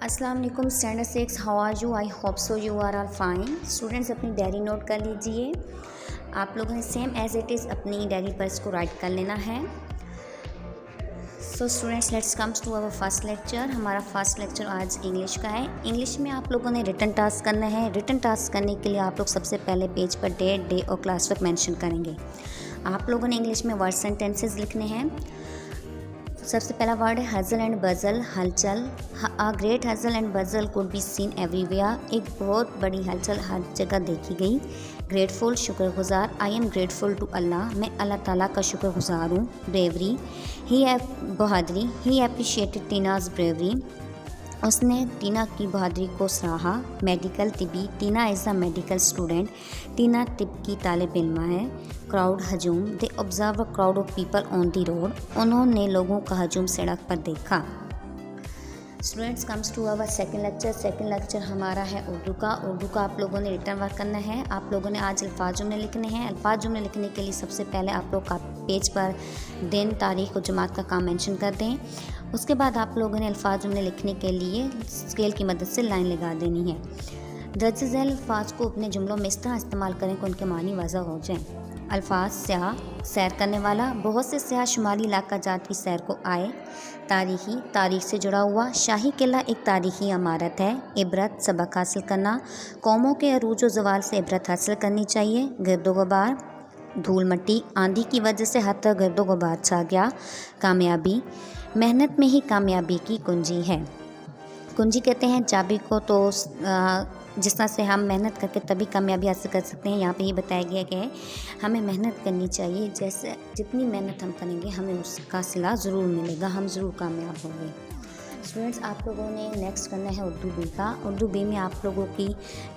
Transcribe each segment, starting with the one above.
अस्सलाम वालेकुम standard 6 how are you. I hope so you are all fine. Students अपनी diary note कर लीजिए। आप लोगों ने सेम एज इट इज़ अपनी डायरी पर इसको राइट कर लेना है। So students let's comes to our first lecture. हमारा फर्स्ट लेक्चर आज इंग्लिश का है। इंग्लिश में आप लोगों ने रिटन टास्क करना है। रिटन टास्क करने के लिए आप लोग सबसे पहले पेज पर डेट, डे और क्लास वर्क मेंशन करेंगे। आप लोगों ने इंग्लिश में वर्ड सेंटेंसेस लिखने हैं। सबसे पहला वर्ड है हजल एंड बजल, हलचल। अ ग्रेट हजल एंड बजल कुड बी सीन एवरीवेयर। एक बहुत बड़ी हलचल हर जगह देखी गई। ग्रेटफुल, शुक्रगुजार। I am grateful to Allah, मैं अल्लाह ताला का शुक्रगुजार हूँ। ब्रेवरी, बहादुरी। ही एप्रिशिएटेड टीनाज ब्रेवरी, उसने टीना की बहादुरी को सराहा। मेडिकल, तिबी। Tina is a medical student, Tina तिब की तालिब इल्मा है। क्राउड, हजूम। They observe a crowd of people on the road, उन्होंने लोगों का हजूम सड़क पर देखा। Students comes to our second lecture. Second lecture हमारा है उर्दू का। उर्दू का आप लोगों ने रिटर्न वर्क करना है। आप लोगों ने आज अल्फाज जुमले लिखने हैं। अल्फाज जुमले लिखने के लिए सबसे पहले आप लोग का पेज पर दिन, तारीख और जमात का काम मेंशन कर दें। उसके बाद आप लोगों ने अल्फाज जुमले लिखने के लिए स्केल की मदद से लाइन लगा देनी है। दर्ज झैल अल्फाज को अपने जुमलों में इस तरह इस्तेमाल करें कि उनके मानी वाज़ह हो जाएं। अल्फाज, स्याह, सैर करने वाला। बहुत से स्याह शुमाली इलाका जात की सैर को आए। तारीखी, तारीख से जुड़ा हुआ। शाही किला एक तारीखी इमारत है। इबरत, सबक हासिल करना। कौमों के अरूज व ज़वाल से इबरत हासिल करनी चाहिए। गिरदो गुबार, धूल मट्टी। आंधी की वजह से हर तरफ गिरदो गुबार छा गया। कामयाबी, मेहनत में ही कामयाबी की कुंजी है। कुंजी कहते हैं चाबी को, तो जिस तरह से हम मेहनत करके तभी कामयाबी हासिल कर सकते हैं। यहाँ पे ये बताया गया कि हमें मेहनत करनी चाहिए। जैसे जितनी मेहनत हम करेंगे हमें उसका सिला ज़रूर मिलेगा, हम ज़रूर कामयाब होंगे। स्टूडेंट्स आप लोगों ने नेक्स्ट करना है उर्दू बी का। उर्दू बी में आप लोगों की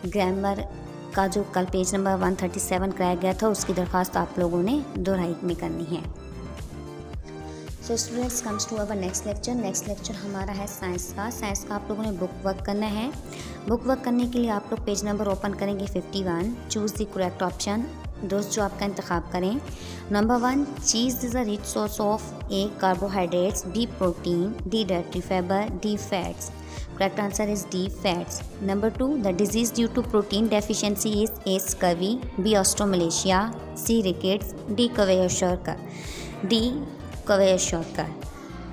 ग्रामर का जो कल पेज नंबर 137 कराया गया था उसकी दरख्वास्त आप लोगों ने दोहराई में करनी है। So students comes to our next lecture. Next lecture हमारा है साइंस का। साइंस का आप लोगों ने बुक वर्क करना है। बुक वर्क करने के लिए आप लोग पेज नंबर ओपन करेंगे 51। चूज़ द करेक्ट ऑप्शन, दोस्त जो आपका इंतखाब करें। Number 1, cheese is a rich source of A carbohydrates, B protein, D dietary fibre, D fats. Correct answer is D fats. Number 2, the disease due to protein deficiency is A scurvy, B osteomalacia, C rickets, D kwashiorkor, D kwashiorkor.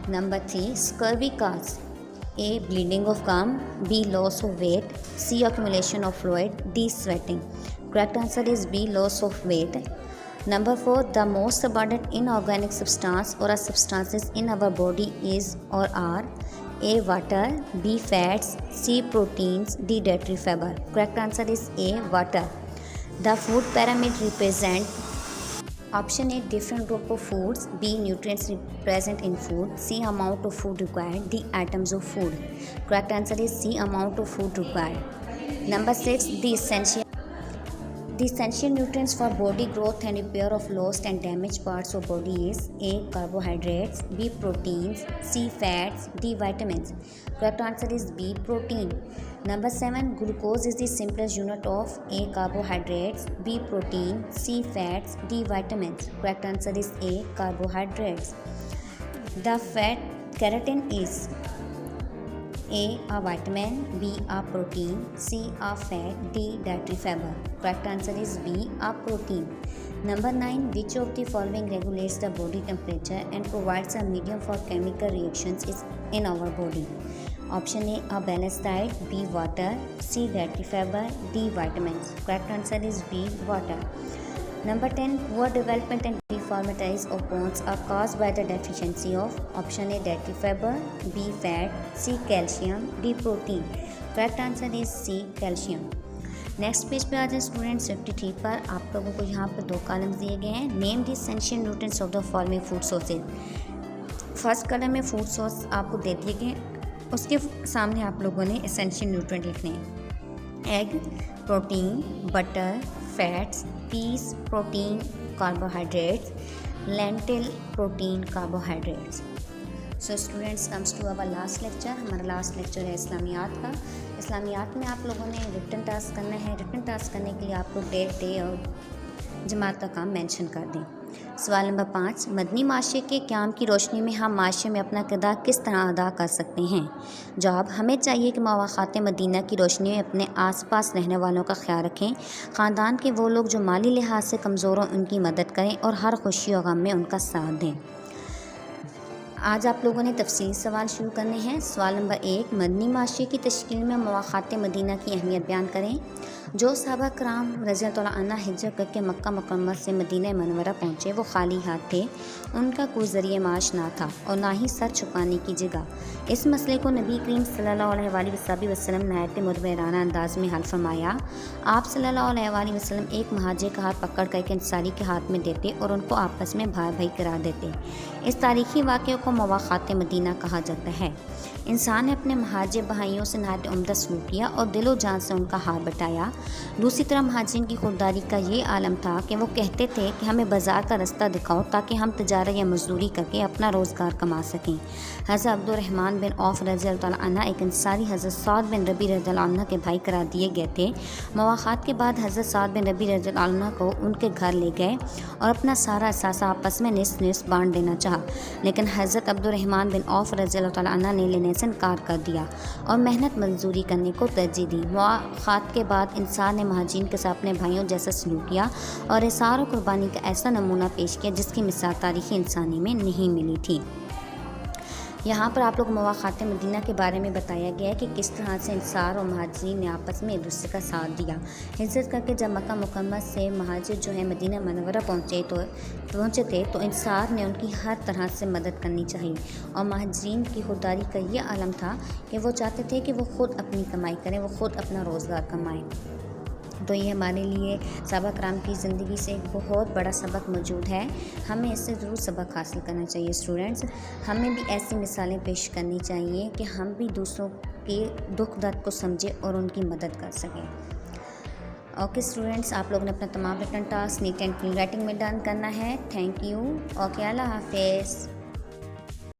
Number 3, scurvy causes A, bleeding of gum, B, loss of weight, C, accumulation of fluid, D, sweating. Correct answer is B, loss of weight. Number 4, the most abundant inorganic substance or a substances in our body is or are A, water, B, fats, C, proteins, D, dietary fiber. Correct answer is A, water. The food pyramid represent option A, different group of foods, B, nutrients present in food, C, amount of food required, D, atoms of food. Correct answer is C, amount of food required. Number 6, the essential nutrients for body growth and repair of lost and damaged parts of body is A, carbohydrates, B, proteins, C, fats, D, vitamins. Correct answer is B, protein. Number 7, glucose is the simplest unit of A, carbohydrates, B, protein, C, fats, D, vitamins. Correct answer is A, carbohydrates. The fat keratin is A, a vitamin, B, a protein, C, a fat, D, dietary fiber. Correct answer is B, a protein. Number 9, which of the following regulates the body temperature and provides a medium for chemical reactions is in our body? Option A, a balanced diet, B, water, C, dietary fiber, D, vitamins. Correct answer is B, water. Number 10, poor development and deformities of bones are caused by the deficiency of option A, dietary fiber, B, fat, C, calcium, D, protein. Correct answer is C, calcium. Next page पे आ जाए students 53 पर। आप लोगों को यहाँ पर 2 columns दिए गए हैं। Name the essential nutrients of the following food sources. First column में फूड सोर्स आपको दे दिए गए, उसके सामने आप लोगों ने एसेंशियल न्यूट्रिएंट लिखने हैं। Egg, protein, butter, fats, peas, protein, carbohydrates, lentil, protein, carbohydrates. So students comes to our last lecture. हमारा लास्ट लेक्चर है इस्लामियात का। इस्लामियात में आप लोगों ने रिटन टास्क करना है। रिटन टास्क करने के लिए आप लोग डेट, डे और जमात का काम मेंशन कर दें। सवाल नंबर 5, मदनी माशरे के क़याम की रोशनी में हम माशरे में अपना किरदार किस तरह अदा कर सकते हैं? जवाब, हमें चाहिए कि मवाक़ात मदीना की रोशनी में अपने आसपास रहने वालों का ख्याल रखें, ख़ानदान के वो लोग जो माली लिहाज से कमज़ोर हों उनकी मदद करें और हर खुशी और गम में उनका साथ दें। आज आप लोगों ने तफसीली सवाल शुरू करने हैं। सवाल नंबर 1, मदनी माशरे की तश्कील में मवाक़ात मदीना की अहमियत बयान करें। जो सहाबा कराम रज़ियल्लाहु अन्हुम हिजरत करके मक्का मुकर्रमा से मदीना मनव्वरा पहुँचे वो खाली हाथ थे। उनका कोई ज़रिए माश ना था और ना ही सर छुपाने की जगह। इस मसले को नबी करीम सल्लल्लाहु अलैहि वसल्लम नहायत मुदब्बिराना अंदाज में हल फरमाया। आप सल्लल्लाहु अलैहि वसल्लम एक महाजिर का हाथ पकड़ कर एक अंसारी के हाथ में देते और उनको आपस में भाई भाई करार देते। इस तारीख़ी वाक़े को मवाक़ात मदीना कहा जाता है। इंसान ने अपने महाजिर भाइयों से नहायत उम्दा सलूक किया और दिलो जान से उनका हाथ बटाया। दूसरी तरफ महाजिरीन की खुददारी का ये आलम था कि वो कहते थे कि हमें बाज़ार का रास्ता दिखाओ ताकि हम तिजारत या मजदूरी करके अपना रोज़गार कमा सकें। हज़रत अब्दुर्रहमान बिन औफ रज़ियल्लाहु अन्हु एक अंसारी हज़रत साद बिन रबी रज़ियल्लाहु अन्हु के भाई करार दिए गए थे। मुवाख़ात के बाद हज़रत साद बिन रबी रज़ियल्लाहु अन्हु को उनके घर ले गए और अपना सारा असासा आपस में निस निस बांट देना चाहा, लेकिन हज़रत अब्दुर्रहमान बिन औफ रज़ियल्लाहु अन्हु ने लेने से इनकार कर दिया और मेहनत मजदूरी करने को तरजीह दी। मुवाख़ात के बाद इंसान ने महाजिरीन के साथ अपने भाइयों जैसा सलूक किया और इसार और कुर्बानी का ऐसा नमूना पेश किया जिसकी मिसाल तारीख़ी इंसानी में नहीं मिली थी। यहाँ पर आप लोग मवाक़ात मदीना के बारे में बताया गया है कि किस तरह से इंसार और महाजिरीन ने आपस में एक दूसरे का साथ दिया। हिजरत करके जब मक्का मुकर्रमा से महाजिर जो है मदीना मनव्वरा पहुँचे थे तो इंसार ने उनकी हर तरह से मदद करनी चाहिए और महाजिरीन की खुददारी का ये आलम था कि वो चाहते थे कि वो ख़ुद अपनी कमाई करें, वो ख़ुद अपना रोज़गार कमाएँ। तो ये हमारे लिए सहाबा कराम की ज़िंदगी से एक बहुत बड़ा सबक मौजूद है। हमें इससे ज़रूर सबक हासिल करना चाहिए। स्टूडेंट्स, हमें भी ऐसी मिसालें पेश करनी चाहिए कि हम भी दूसरों के दुख दर्द को समझें और उनकी मदद कर सकें। ओके स्टूडेंट्स, आप लोगों ने अपना तमाम written task neat and clean writing में डन करना है। Thank you. ओके, अल्लाह हाफिज़।